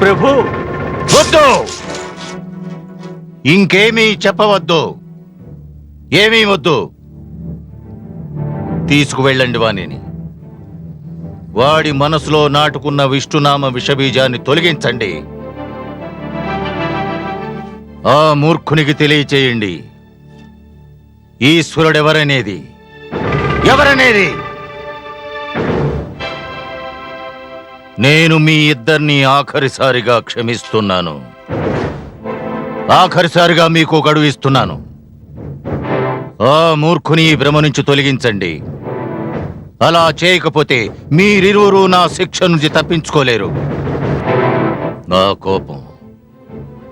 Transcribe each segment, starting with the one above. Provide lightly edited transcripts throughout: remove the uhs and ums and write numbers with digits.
ప్రభు, వద్దు, ఇంకేమీ చెప్పవద్దు, ఏమీ వద్దు. తీసుకువెళ్ళండి వాణిని. వాడి మనసులో నాటుకున్న విష్ణునామ విషబీజాన్ని తొలగించండి. ఆ మూర్ఖునికి తెలియచేయండి ఈశ్వరుడెవరనేది. ఎవరనేది? నేను మీ ఇద్దరిని ఆఖరిసారిగా క్షమిస్తున్నాను. ఆఖరిసారిగా మీకు గడువు ఇస్తున్నాను. ఆ మూర్ఖుని భ్రమ నుంచి తొలగించండి. అలా చేయకపోతే మీరిరువురు నా శిక్ష నుంచి తప్పించుకోలేరు. నా కోపం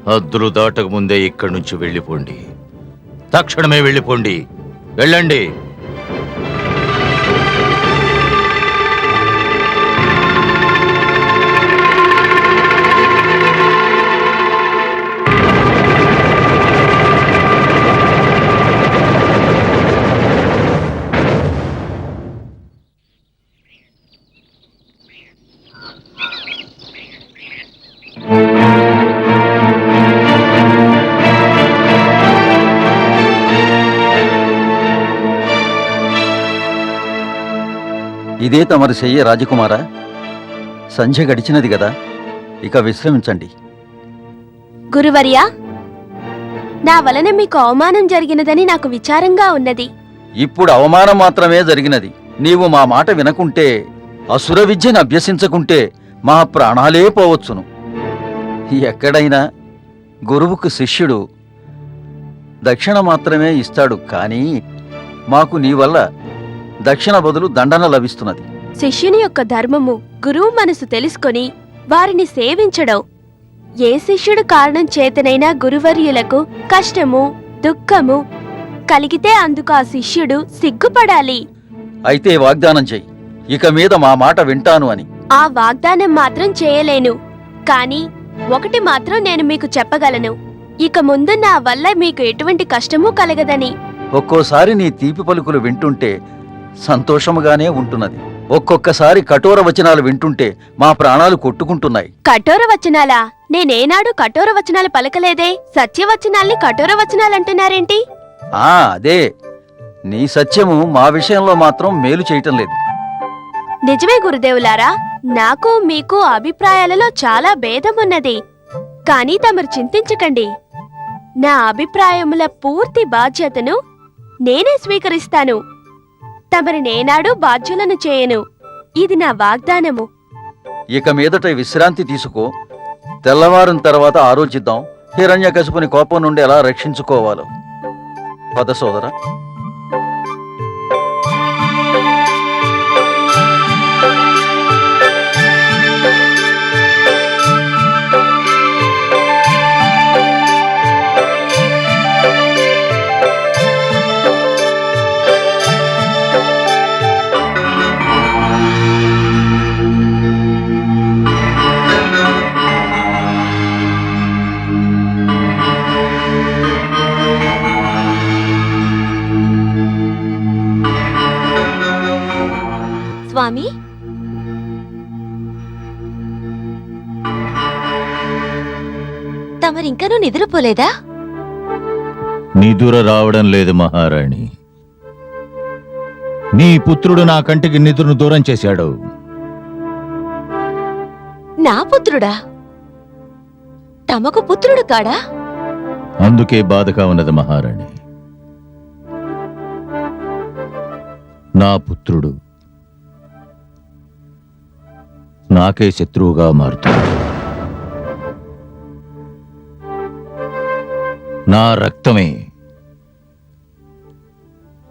హద్దులు దాటక ముందే ఇక్కడి నుంచి వెళ్ళిపోండి. తక్షణమే వెళ్ళిపోండి. వెళ్ళండి. ఇదే తమరు చెయ్యే రాజకుమారా. సంధ్య గడిచినది కదా, ఇక విశ్రమించండి. గురువర్యా, నా వలన మీకు అవమానం జరిగినదని నాకు విచారంగా ఉన్నది. ఇప్పుడు అవమానం మాత్రమే జరిగినది. నీవు మా మాట వినకుంటే, అసుర విద్యను అభ్యసించకుంటే మా ప్రాణాలే పోవచ్చును. ఎక్కడైనా గురువుకు శిష్యుడు దక్షిణ మాత్రమే ఇస్తాడు, కానీ మాకు నీ వల్ల దక్షిణ బదులు దండన లభిస్తున్నది. శిష్యుని యొక్క ధర్మము గురువు మనసు తెలుసుకొని వారిని సేవించడం. ఏ శిష్యుడు కారణం చేతనైనా గురువర్యులకు కష్టము, దుఃఖము కలిగితే అందుకు ఆ శిష్యుడు సిగ్గుపడాలి. అయితే వాగ్దానం చెయ్యి, ఇక మీద మా మాట వింటాను అని. ఆ వాగ్దానం మాత్రం చేయలేను, కాని ఒకటి మాత్రం నేను మీకు చెప్పగలను. ఇక ముందు నా వల్ల మీకు ఎటువంటి కష్టమూ కలగదని. ఒక్కోసారి నీ తీపి పలుకులు వింటుంటే సంతోషముగానే ఉంటున్నది. ఒక్కొక్కసారి కఠోర వచనాలు వింటుంటే మా ప్రాణాలు కొట్టుకుంటున్నాయి. కఠోర వచనాలా? నేనేనాడు కఠోర వచనాలు పలకలేదే. సత్యవచనాల్ని కఠోర వచనాలంటున్నారేంటి? అదే, నీ సత్యము మా విషయంలో మాత్రం మేలు చేయటం లేదు. నిజమే గురుదేవులారా, నాకు మీకు అభిప్రాయాలలో చాలా భేదమున్నది. కాని తమరు చింతించకండి. నా అభిప్రాయముల పూర్తి బాధ్యతను నేనే స్వీకరిస్తాను. తమరి నేనాడు బాధ్యులను చేయను. ఇది నా వాగ్దానము. ఇక మీదట విశ్రాంతి తీసుకో. తెల్లవారిన తర్వాత ఆలోచిద్దాం హిరణ్యకశిపుని కోపం నుండి ఎలా రక్షించుకోవాలో. పద సోదరా. స్వామి, తమరింకనూ నిద్రపోలేదా? నిదుర రావడం లేదు మహారాణి. నీ పుత్రుడు నా కంటికి నిద్రను దూరం చేశాడు. నా పుత్రుడా? తమకు పుత్రుడు కాడా? అందుకే బాధగా ఉన్నది మహారాణి. నా పుత్రుడు నాకే శత్రువుగా మారుతాడు. నా రక్తమే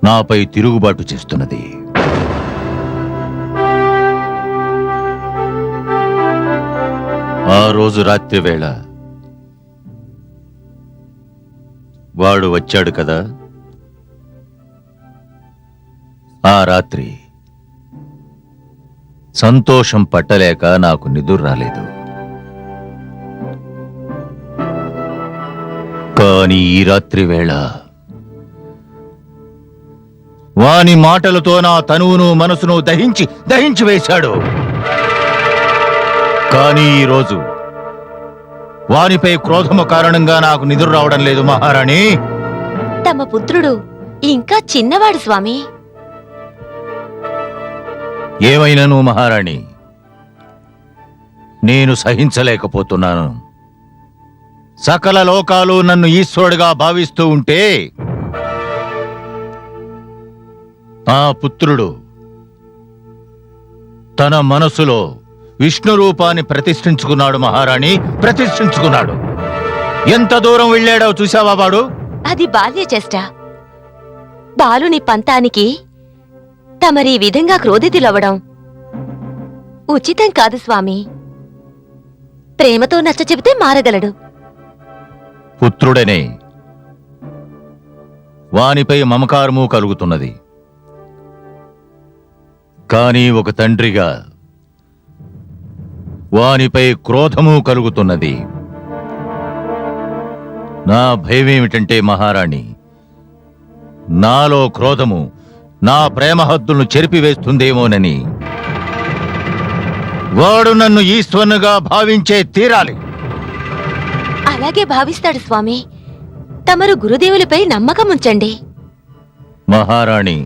నాపై తిరుగుబాటు చేస్తున్నది. ఆ రోజు రాత్రి వేళ వాడు వచ్చాడు కదా. ఆ రాత్రి సంతోషం పట్టలేక నాకు నిదుర రాలేదు. కాని ఈ రాత్రి వేళ వాని మాటలతో నా తనువును మనసును దహించి వేశాడు. కానీ ఈరోజు వానిపై క్రోధము కారణంగా నాకు నిద్ర రావడం లేదు మహారాణి. తమ పుత్రుడు ఇంకా చిన్నవాడు స్వామి. ఏమైనను మహారాణి, నేను సహించలేకపోతున్నాను. సకల లోకాలు నన్ను ఈశ్వరుడిగా భావిస్తూ ఉంటే ఆ పుత్రుడు తన మనసులో విష్ణు రూపాన్ని ప్రతిష్ఠించుకున్నాడు మహారాణి, ప్రతిష్ఠించుకున్నాడు. ఎంత దూరం వెళ్ళాడో చూసావా వాడు? అది బాల్య చేష్ట. బాలుని పంతానికి తమరీ విధంగా క్రోధితులవ్వడం ఉచితం కాదు స్వామి. ప్రేమతో నచ్చ చెబితే మారగలడు. పుత్రుడనే వానిపై మమకారము కలుగుతున్నది. కాని ఒక తండ్రిగా వానిపై క్రోధము కలుగుతున్నది. నా భయమేమిటంటే మహారాణి, నాలో క్రోధము నా ప్రేమ హద్దులను చెరిపివేస్తుందేమోనని. వాడు నన్ను ఈశ్వరునిగా భావించే తీరాలి. అలాగే భావిస్తాడు స్వామి. తమరు గురుదేవులపై నమ్మకం ఉంచండి. మహారాణి,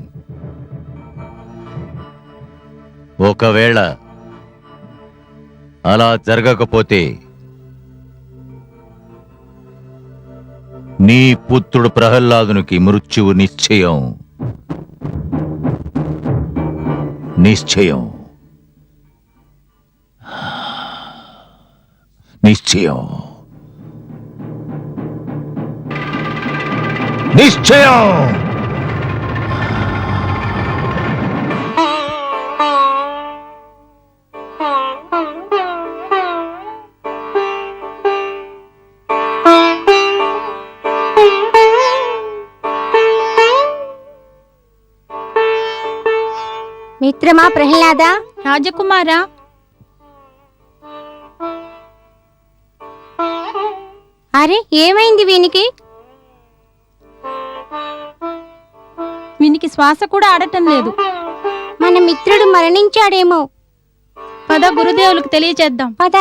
ఒకవేళ అలా జరగకపోతే నీ పుత్రుడు ప్రహ్లాదునికి మృత్యువు నిశ్చయం. నిశ్చయం. నిశ్చయం. నిశ్చయం. మిత్రమా ప్రహ్లాద, రాజకుమారా, అరే ఏమైంది వీనికి? వీనికి శ్వాస కూడా ఆడటం లేదు. మన మిత్రుడు మరణించాడేమో. పద గురుదేవులకు తెలియచేద్దాం. పద.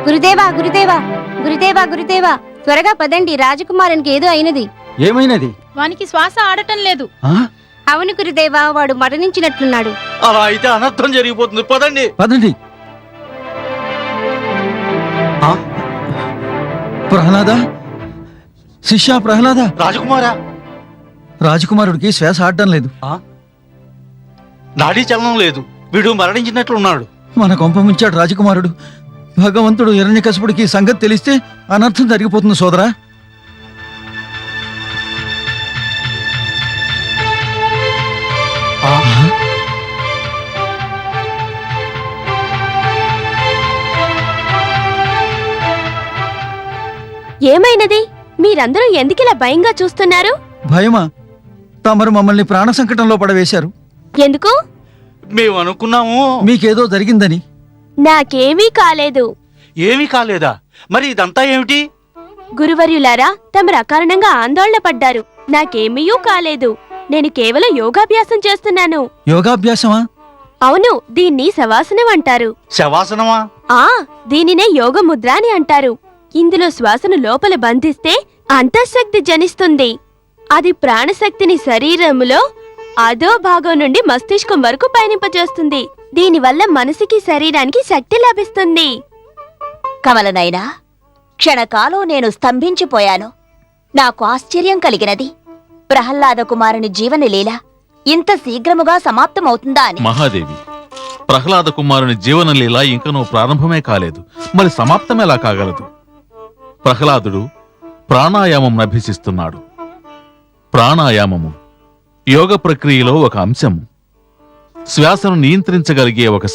గురుదేవా గురుదేవా గురుదేవా గురుదేవా, త్వరగా పదండి, రాజకుమారునికి ఏదో అయినది. ఏమైనది? వానికి శ్వాస ఆడటం లేదు. అవును గురుదేవా, వాడు మరణించినట్లున్నాడు. అలా అయితే అనర్థం జరిగిపోతుంది. పదండి. పదండి. ప్రహ్లాద, శిష్య ప్రహ్లాద. రాజకుమారా, రాజకుమారుడికి శ్వాస ఆడటం లేదు. నాడీ చలనం లేదు. వీడు మరణించినట్లున్నాడు. మన కొంప ముంచాడు రాజకుమారుడు. భగవంతుడు హిరణ్యకశిపుడికి ఈ సంగతి తెలిస్తే అనర్థం జరిగిపోతుంది సోదరా. ఏమైనది? మీరందరూ ఎందుకిలా భయంగా చూస్తున్నారు? భయమా? తమరు మమ్మల్ని ప్రాణ సంకటంలో పడవేశారు. ఎందుకు? మేము అనుకున్నాము మీకేదో జరిగిందని. నాకేమీ కాలేదు. ఏమీ కాలేదా? మరి ఇదంతా ఏమిటి? గురువర్యులారా, తమరు అకారణంగా ఆందోళన పడ్డారు. నాకేమీయూ కాలేదు. నేను కేవలం యోగాభ్యాసం చేస్తున్నాను. యోగాభ్యాసమా? అవును, దీన్ని శవాసనం అంటారు. శవాసనమా? దీనినే యోగముద్ర అని అంటారు. ఇందులో శ్వాసను లోపల బంధిస్తే అంతఃశక్తి జనిస్తుంది. అది ప్రాణశక్తిని శరీరములో అదో భాగం నుండి మస్తిష్కం వరకు పయనింపజేస్తుంది. దీనివల్ల మనసుకి శరీరానికి శక్తి లభిస్తుంది. కమలనైనా క్షణకాలం నేను స్తంభించిపోయాను. నాకు ఆశ్చర్యం కలిగినది. ప్రహ్లాద కుమారుని జీవనలీల ఇంత శీఘ్రముగా సమాప్తమవుతుందా అని. మహాదేవి, ప్రహ్లాద కుమారుని జీవనలీల ఇంకనూ ప్రారంభమే కాలేదు. మరి సమాప్తం ఎలా కాగలదు? ప్రహ్లాదుడు ప్రాణాయామం అభ్యసిస్తున్నాడు. ప్రాణాయామము యోగ ప్రక్రియలో ఒక అంశము. శ్వాసను నియంత్రించగలిగే ఒక